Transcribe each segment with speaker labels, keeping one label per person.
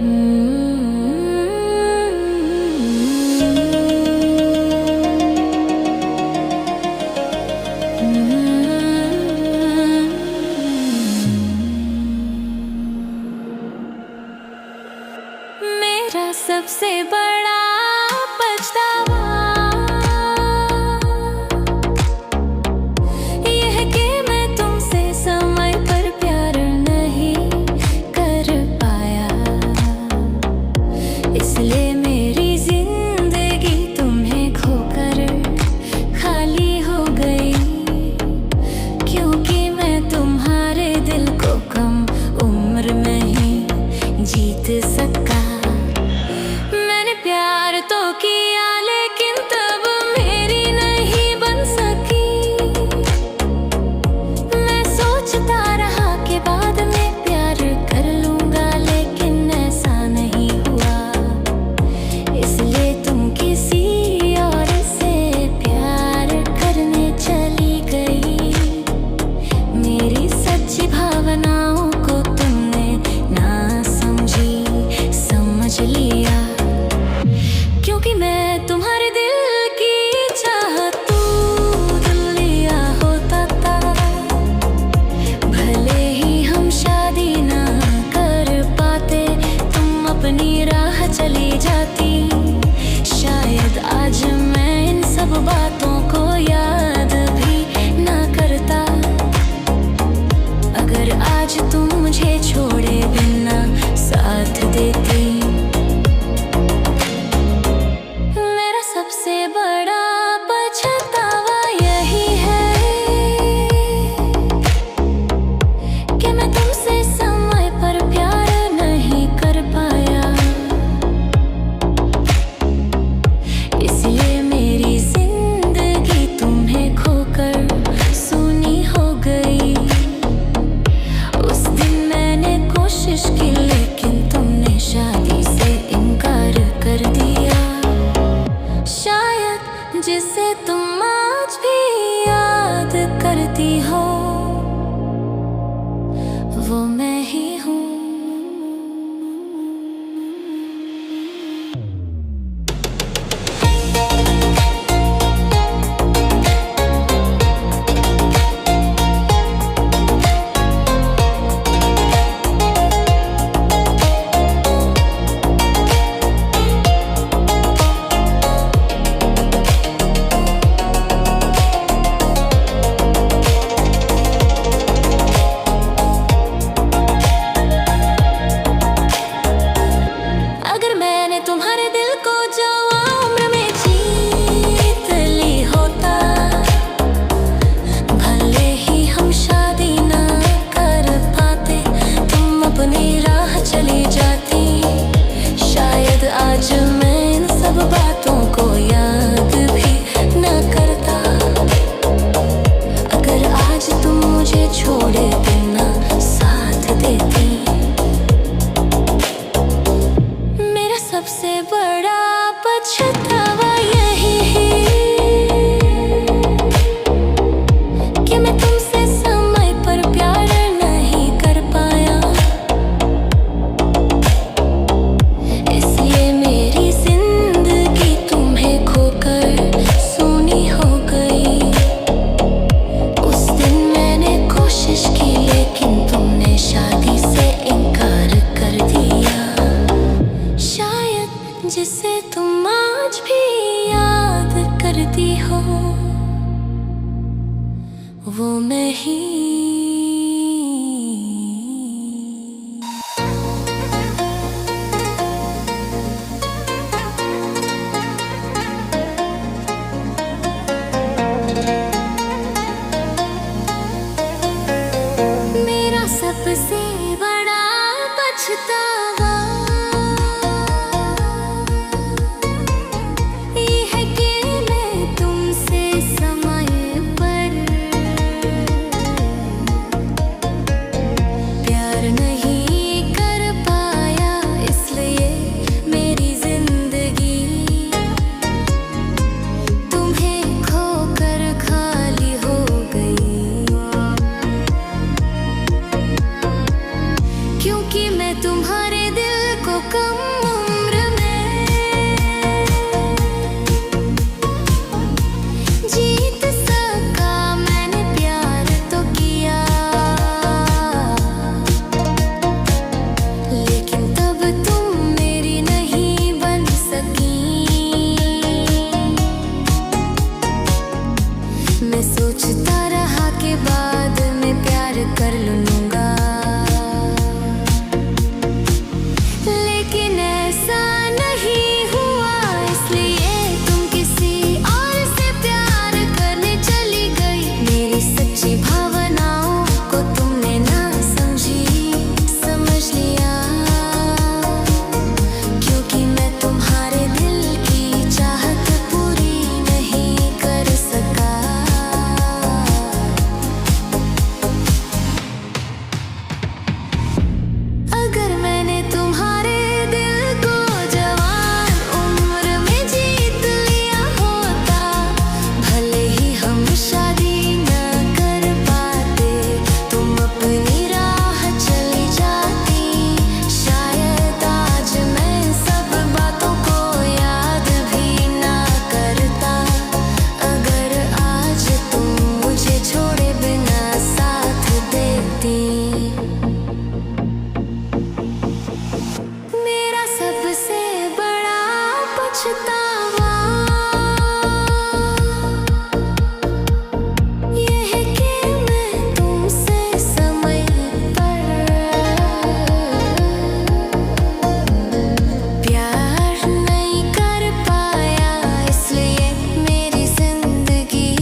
Speaker 1: मेरा सबसे बड़ा पछतावा यह है कि मैं तुमसे समय पर प्यार नहीं कर पाया, इसलिए मेरी जिंदगी तुम्हें खोकर खाली हो गई। क्योंकि मैं तुम्हारे दिल को कम उम्र में ही जीत सका। प्यार तो किया लेकिन तब मेरी नहीं बन सकी। मैं सोचता रहा कि बाद में प्यार कर लूंगा, लेकिन ऐसा नहीं हुआ। इसलिए तुम किसी और से प्यार करने चली गई। मेरी सच्ची भावनाओं को तुमने ना समझी, समझ लिया। क्योंकि मैं तुम्हारे दिल की चाहत दिल लिया होता था, भले ही हम शादी ना कर पाते, तुम अपनी राह चली जाती। शायद आज मैं इन सब बातों को याद भी ना करता। अगर आज तुम मुझे छोड़े बिना साथ देती। सबसे बड़ा पछतावा यही है कि मैं तुमसे समय पर प्यार नहीं कर पाया। इसलिए मेरी जिंदगी तुम्हें खोकर सूनी हो गई। उस दिन मैंने कोशिश की, लेकिन तुमने शादी से इनकार कर दिया। शायद जिसे तुम आज भी याद करती हो, वो मैं ही हूँ। तुम्हारे दिल को जवां उम्र में जीत ली होता, भले ही हम शादी ना कर पाते, तुम अपनी राह चली जाती। शायद आज मैं इन सब बातों को याद भी ना करता। अगर आज तुम मुझे छोड़े बिना साथ देती। सबसे बड़ा पछतावा यही है कि मैं तुमसे समय पर प्यार नहीं कर पाया। इसलिए मेरी जिंदगी तुम्हें खोकर सूनी हो गई। उस दिन मैंने कोशिश की, लेकिन तुमने शादी से इनकार कर दिया। जिसे तुम आज भी याद करती हो, वो मैं ही। मेरा सबसे बड़ा पछतावा तुम्हारे दिल को कम उम्र में जीत सका मैंने प्यार तो किया, लेकिन तब तुम मेरी नहीं बन सकी। मैं सोचता रहा कि बाद में प्यार कर लूँगा, लेकिन ऐसा नहीं हुआ। इसलिए तुम किसी और से प्यार करने चली गई। मेरी सच्ची भावनाओं को तुमने ना समझ लिया, क्योंकि मैं तुम्हारे दिल की चाहत पूरी नहीं कर सका। अगर मैंने तुम्हारे दिल को जवान उम्र में जीत लिया होता, भले ही हम शादी न कर पाते, तुम अपनी राह चली जाती। शायद आज मैं सब बातों को याद भी ना करता, अगर आज तुम मुझे छोड़े बिना साथ देती। मेरा सबसे बड़ा पछतावा ये है कि मैं तुमसे समय पर प्यार नहीं कर पाया। इसलिए मेरी जिंदगी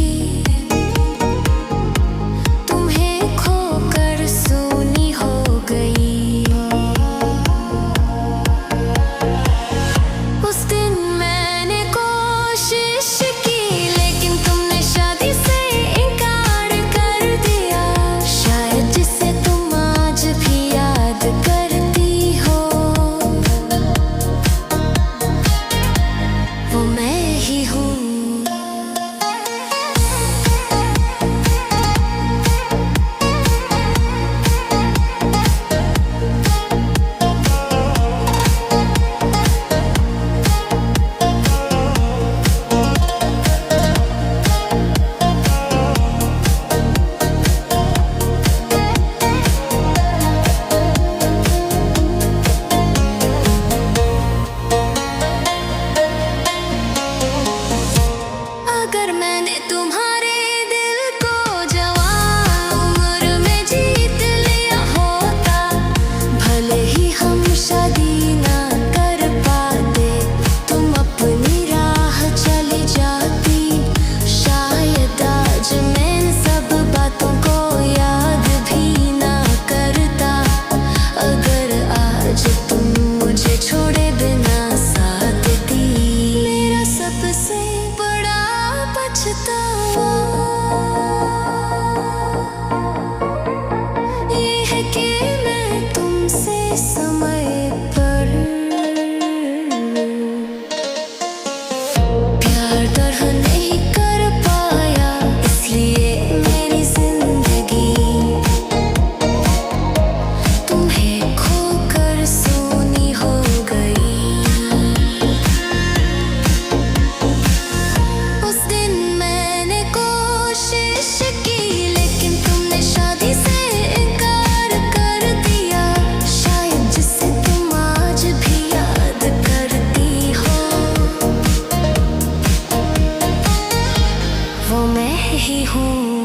Speaker 1: तुम्हें खोकर सूनी हो गई। उस दिन मैंने कोशिश की, लेकिन तुमने शादी से इनकार कर दिया। शायद जिसे तुम आज भी याद करती हो, वो मैं ही हूँ। अगर मैंने तुम्हारे दिल को जवान उम्र में जीत लिया होता, भले ही हम शादी ना कर पाते, तुम अपनी राह चली जाती। शायद आज मैं इन सब बातों को याद भी ना करता, अगर आज तुम मुझे छोड़े बिना साथ देती। मेरा सबसे बड़ा पछतावा ये है कि मैं तुमसे समय पर प्यार तरह नहीं कर पाया। इसलिए मेरी जिंदगी तुम्हें खोकर सूनी हो गई। उस दिन मैंने कोशिश की, लेकिन तुमने शादी से इनकार कर दिया। शायद जिसे तुम आज भी याद करती हो, वो मैं ही हूँ।